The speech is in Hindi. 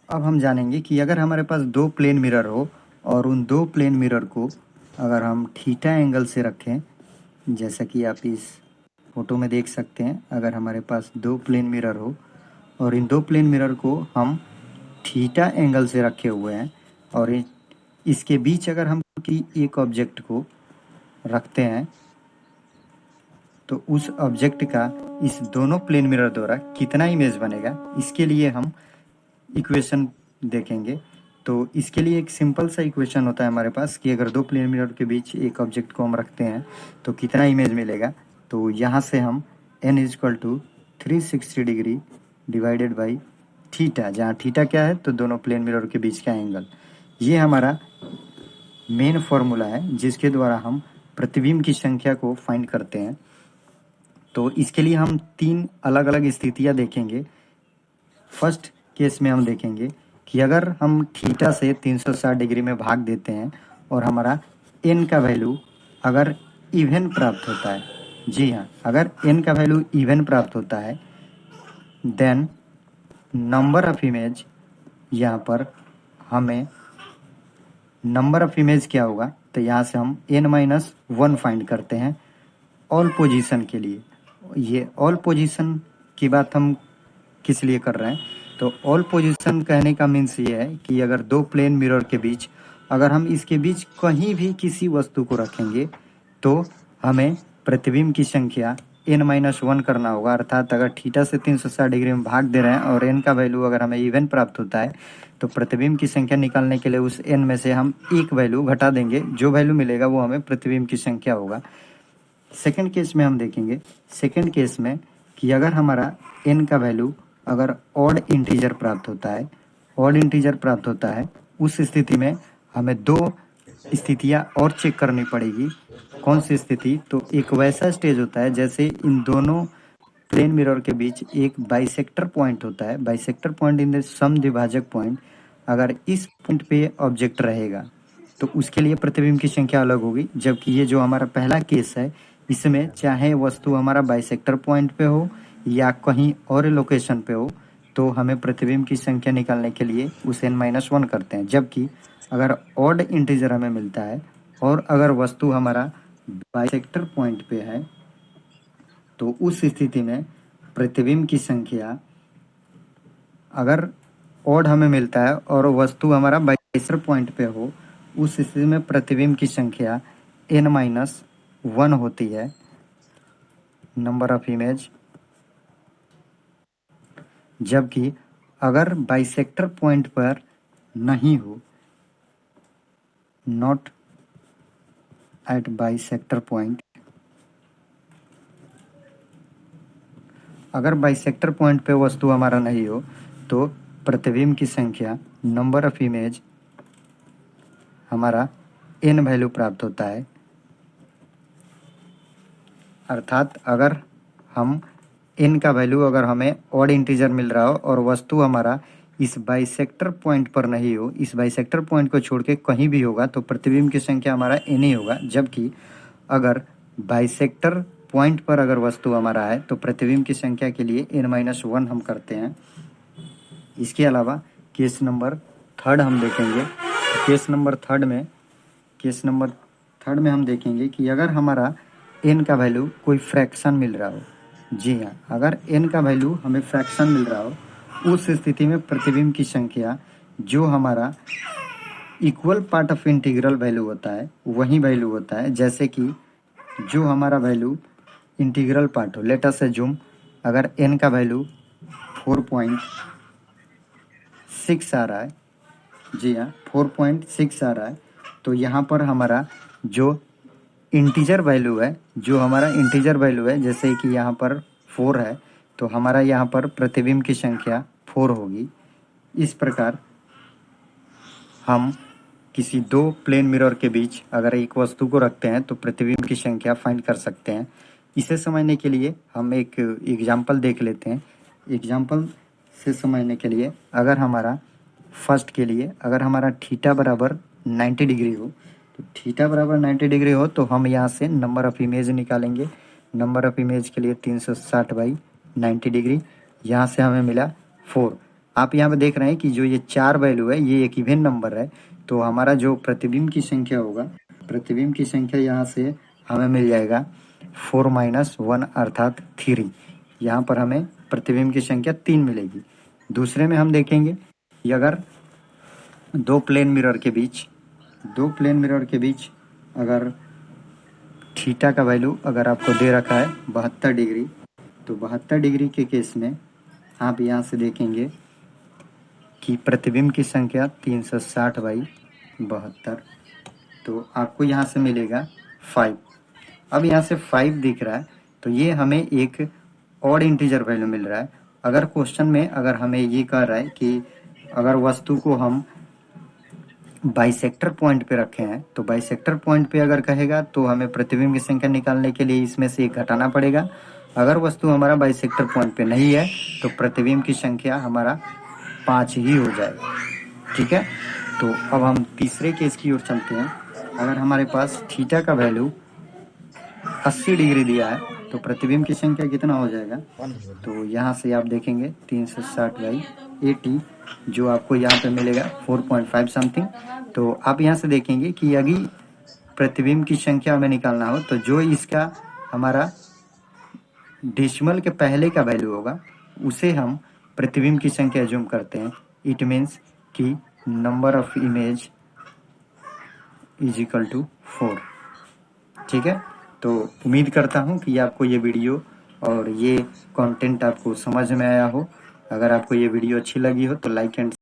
अब हम जानेंगे कि अगर हमारे पास दो प्लेन मिरर हो और उन दो प्लेन मिरर को अगर हम थीटा एंगल से रखें, जैसा कि आप इस फोटो में देख सकते हैं। अगर हमारे पास दो प्लेन मिरर हो और इन दो प्लेन मिरर को हम थीटा एंगल से रखे हुए हैं और इसके बीच अगर हम एक ऑब्जेक्ट को रखते हैं तो उस ऑब्जेक्ट का इस दोनों प्लेन मिरर द्वारा कितना इमेज बनेगा, इसके लिए हम इक्वेशन देखेंगे। तो इसके लिए एक सिंपल सा इक्वेशन होता है हमारे पास कि अगर दो प्लेन मिरर के बीच एक ऑब्जेक्ट को हम रखते हैं तो कितना इमेज मिलेगा। तो यहाँ से हम n = 360 degree divided by theta, जहाँ थीटा क्या है तो दोनों प्लेन मिरर के बीच का एंगल, ये हमारा मेन फॉर्मूला है जिसके द्वारा हम प्रतिबिंब की संख्या को फाइंड करते हैं। तो इसके लिए हम तीन अलग अलग स्थितियाँ देखेंगे। फर्स्ट केस में हम देखेंगे कि अगर हम थीटा से 360 डिग्री में भाग देते हैं और हमारा n का वैल्यू अगर इवन प्राप्त होता है, जी हाँ, अगर n का वैल्यू इवन प्राप्त होता है, देन नंबर ऑफ इमेज, यहाँ पर हमें नंबर ऑफ इमेज क्या होगा, तो यहाँ से हम n-1 फाइंड करते हैं ऑल पोजीशन के लिए। ये ऑल पोजीशन की बात हम किस लिए कर रहे हैं, तो ऑल पोजीशन कहने का मीन्स ये है कि अगर दो प्लेन मिरर के बीच अगर हम इसके बीच कहीं भी किसी वस्तु को रखेंगे तो हमें प्रतिबिंब की संख्या n-1 करना होगा। अर्थात अगर थीटा से 360 डिग्री में भाग दे रहे हैं और n का वैल्यू अगर हमें इवन प्राप्त होता है तो प्रतिबिंब की संख्या निकालने के लिए उस n में से हम एक वैल्यू घटा देंगे, जो वैल्यू मिलेगा वो हमें प्रतिबिंब की संख्या होगा। सेकेंड केस में हम देखेंगे, सेकेंड केस में कि अगर हमारा n का वैल्यू अगर ऑड इंटीजर प्राप्त होता है, ऑड इंटीजर प्राप्त होता है, उस स्थिति में हमें दो स्थितियां और चेक करनी पड़ेगी। कौन सी स्थिति, तो एक वैसा स्टेज होता है जैसे इन दोनों प्लेन मिरर के बीच एक बाइसेक्टर पॉइंट होता है, बाइसेक्टर पॉइंट इन द समद्विभाजक पॉइंट। अगर इस पॉइंट पे ऑब्जेक्ट रहेगा तो उसके लिए प्रतिबिंब की संख्या अलग होगी, जबकि ये जो हमारा पहला केस है इसमें चाहे वस्तु हमारा बाइसेक्टर पॉइंट पे हो या कहीं और लोकेशन पे हो तो हमें प्रतिबिंब की संख्या निकालने के लिए उस n-1 करते हैं। जबकि अगर ऑड इंटीजर हमें मिलता है और अगर वस्तु हमारा बाइसेक्टर पॉइंट पे है तो उस स्थिति में प्रतिबिंब की संख्या, अगर ऑड हमें मिलता है और वस्तु हमारा बाइसेक्टर पॉइंट पे हो, उस स्थिति में प्रतिबिंब की संख्या n-1 होती है, नंबर ऑफ इमेज। जबकि अगर बाइसेक्टर पॉइंट पर नहीं हो, नॉट एट बाइसेक्टर पॉइंट, अगर बाइसेक्टर पॉइंट पे वस्तु हमारा नहीं हो तो प्रतिबिंब की संख्या, नंबर ऑफ इमेज, हमारा n वैल्यू प्राप्त होता है। अर्थात अगर हम n का वैल्यू अगर हमें ऑड इंटीजर मिल रहा हो और वस्तु हमारा इस बाइसेक्टर पॉइंट पर नहीं हो, इस बाइसेक्टर पॉइंट को छोड़ के कहीं भी होगा तो प्रतिबिंब की संख्या हमारा n ही होगा। जबकि अगर बाइसेक्टर पॉइंट पर अगर वस्तु हमारा है तो प्रतिबिंब की संख्या के लिए n-1 हम करते हैं। इसके अलावा केस नंबर थर्ड हम देखेंगे। केस नंबर थर्ड में हम देखेंगे कि अगर हमारा n का वैल्यू कोई फ्रैक्शन मिल रहा हो, जी हाँ, अगर n का वैल्यू हमें फ्रैक्शन मिल रहा हो, उस स्थिति में प्रतिबिंब की संख्या जो हमारा equal part of integral value होता है वही वैल्यू होता है। जैसे कि जो हमारा वैल्यू इंटीग्रल पार्ट हो, लेट अस अज्यूम अगर n का वैल्यू 4.6 आ रहा है, जी हाँ 4.6 आ रहा है, तो यहाँ पर हमारा जो इंटीजर वैल्यू है, जैसे कि यहाँ पर 4 है तो हमारा यहाँ पर प्रतिबिंब की संख्या 4 होगी। इस प्रकार हम किसी दो प्लेन मिरर के बीच अगर एक वस्तु को रखते हैं तो प्रतिबिंब की संख्या फाइंड कर सकते हैं। इसे समझने के लिए हम एक एग्जाम्पल देख लेते हैं। एग्जाम्पल से समझने के लिए अगर हमारा फर्स्ट के लिए अगर हमारा थीटा बराबर 90 डिग्री हो, तो थीटा बराबर 90 डिग्री हो तो हम यहाँ से नंबर ऑफ इमेज निकालेंगे। नंबर ऑफ इमेज के लिए 360/90 डिग्री, यहाँ से हमें मिला 4। आप यहाँ पे देख रहे हैं कि जो ये 4 वैल्यू है ये एक इवन नंबर है, तो हमारा जो प्रतिबिंब की संख्या होगा, प्रतिबिंब की संख्या यहाँ से हमें मिल जाएगा 4 - 1 अर्थात 3। यहाँ पर हमें प्रतिबिंब की संख्या 3 मिलेगी। दूसरे में हम देखेंगे कि अगर दो प्लेन मिरर के बीच अगर थीटा का वैल्यू अगर आपको दे रखा है 72 डिग्री, तो 72 डिग्री के केस में आप यहाँ से देखेंगे कि प्रतिबिंब की संख्या 360/72, तो आपको यहाँ से मिलेगा 5। अब यहाँ से 5 दिख रहा है, तो ये हमें एक ऑड इंटीजर वैल्यू मिल रहा है। अगर क्वेश्चन में अगर हमें ये कह रहा है कि अगर वस्तु को हम बाइसेक्टर पॉइंट पे रखे हैं, तो बाइसेक्टर पॉइंट पे अगर कहेगा तो हमें प्रतिबिंब की संख्या निकालने के लिए इसमें से एक घटाना पड़ेगा। अगर वस्तु हमारा बाइसेक्टर पॉइंट पे नहीं है तो प्रतिबिंब की संख्या हमारा 5 ही हो जाएगा। ठीक है, तो अब हम तीसरे केस की ओर चलते हैं। अगर हमारे पास थीटा का वैल्यू 80 डिग्री दिया है तो प्रतिबिंब की संख्या कितना हो जाएगा, तो यहाँ से आप देखेंगे 360/80, जो आपको यहाँ पे मिलेगा 4.5 समथिंग। तो आप यहाँ से देखेंगे कि यदि प्रतिबिंब की संख्या हमें निकालना हो तो जो इसका हमारा डेसिमल के पहले का वैल्यू होगा उसे हम प्रतिबिंब की संख्या एज्यूम करते हैं। इट मीन्स कि number of image is equal to 4। ठीक है, तो उम्मीद करता हूँ कि आपको ये वीडियो और ये कंटेंट आपको समझ में आया हो। अगर आपको ये वीडियो अच्छी लगी हो तो लाइक एंड